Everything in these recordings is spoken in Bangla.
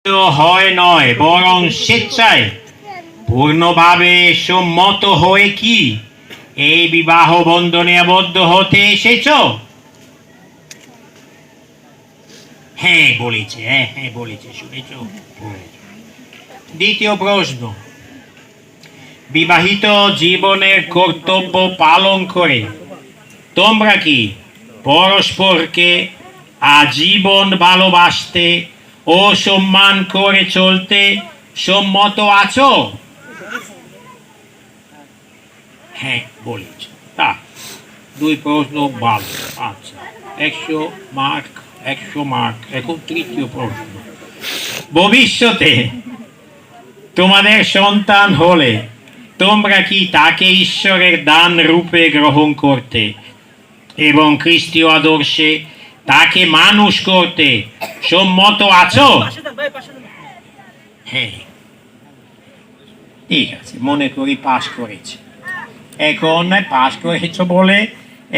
হয় নয়, বরং স্বেচ্ছায় পূর্ণভাবে সম্মত হয়ে কি এই বিবাহ বন্ধনে আবদ্ধ হতে এসেছ? হ্যাঁ বলেছে, হ্যাঁ বলেছে, শুনেছ। দ্বিতীয় প্রশ্ন, বিবাহিত জীবনের কর্তব্য পালন করে তোমরা কি পরস্পরকে আজীবন ভালোবাসতে ও সম্মান করে চলতে সম্মত আছো? হ্যাঁ বলেছ। তা দুই প্রশ্ন ভালো, আচ্ছা 100 মার্ক 100 মার্ক। এখন তৃতীয় প্রশ্ন, ভবিষ্যতে তোমাদের সন্তান হলে তোমরা কি তাকে ঈশ্বরের দান রূপে গ্রহণ করতে এবং খ্রিস্টীয় আদর্শে তাকে মানুষ করতে সম্মত আছো? হ্যাঁ, ঠিক আছে, মনে করি পাশ করেছে। এখন পাশ করেছ বলে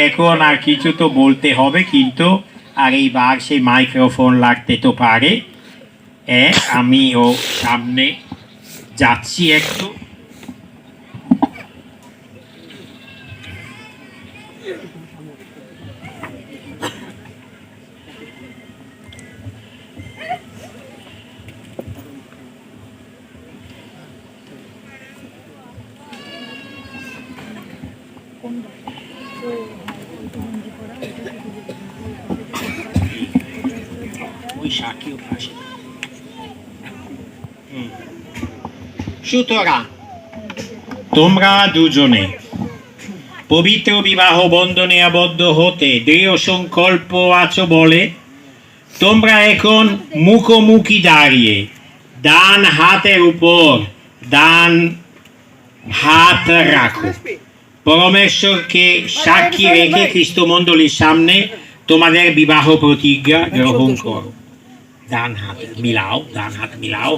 এখন আর কিছু তো বলতে হবে, কিন্তু আর এইবার সেই মাইক্রোফোন লাগতে তো পারে। আমিও সামনে যাচ্ছি একটু। সুতরাং তোমরা দুজনে পবিত্র বিবাহ বন্ধনে আবদ্ধ হতে দৃঢ় সংকল্প আছো বলে তোমরা এখন মুখোমুখি দাঁড়িয়ে ডান হাতের উপর ডান হাত রাখো। পরমেশ্বরকে সাক্ষী রেখে খ্রিস্ট মণ্ডলীর সামনে তোমাদের বিবাহ প্রতিজ্ঞা গ্রহণ করো। ডান হাত মিলাও, ডান হাত মিলাও।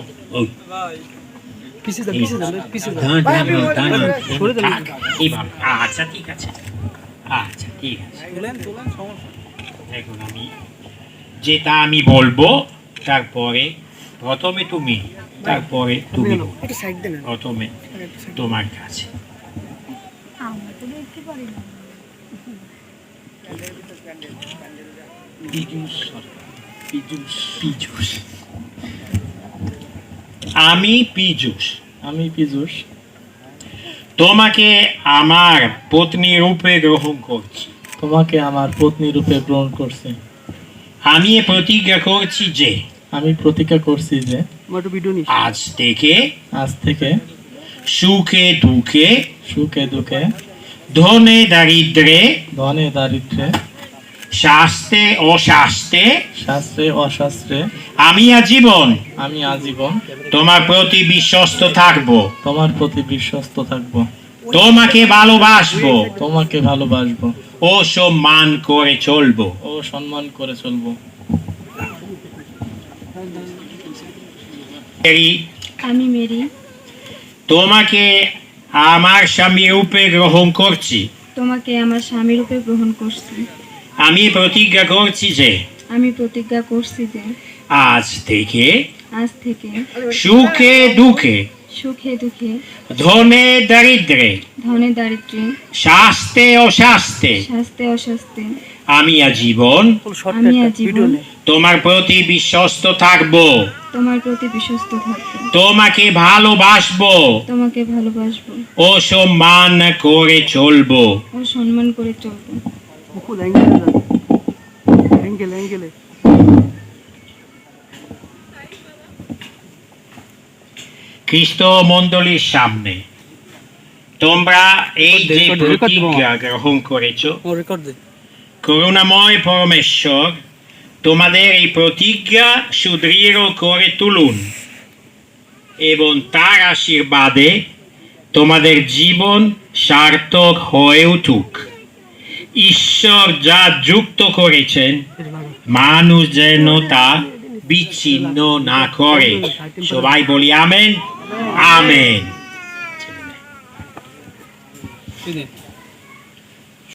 আচ্ছা ঠিক আছে, আচ্ছা ঠিক আছে। এখন আমি যেটা আমি বলবো তারপরে প্রথমে তুমি, তারপরে তুমি, প্রথমে তোমার কাছে। আমি পীযূষ, তোমাকে আমার পত্নী রূপে গ্রহণ করছি। আমি প্রতিজ্ঞা করছি যে আজ থেকে সুখে দুঃখে ধনে দারিদ্রে শাস্ত্রে অশাস্ত্রে আমি আজীবন তোমার প্রতি বিশ্বস্ত থাকবো। তোমাকে ভালোবাসবো ও সম্মান করে চলবো। আমি মেরি তোমাকে আমার স্বামী রূপে গ্রহণ করছি। আমি প্রতিজ্ঞা করছি যে আজ থেকে সুখে দুঃখে ধনে দারিদ্রে শাস্ত্রে অশাস্ত্রে আমি আজীবন তোমার প্রতি বিশ্বস্ত থাকবো। তোমাকে ভালোবাসবো ও সম্মান করে চলবো। খ্রিস্ট মণ্ডলীর সামনে তোমরা এই যে প্রতিজ্ঞা গ্রহণ করেছো, করুণাময় পরমেশ্বর তোমাদের এই প্রতিজ্ঞা সুদৃঢ় করে তুলুন এবং তার আশীর্বাদে তোমাদের জীবন সার্থক হয়ে উঠুক। ঈশ্বর যা যুক্ত করেছেন মানুষ যেন তা বিচ্ছিন্ন না করে। সবাই বলি আমেন, আমেন।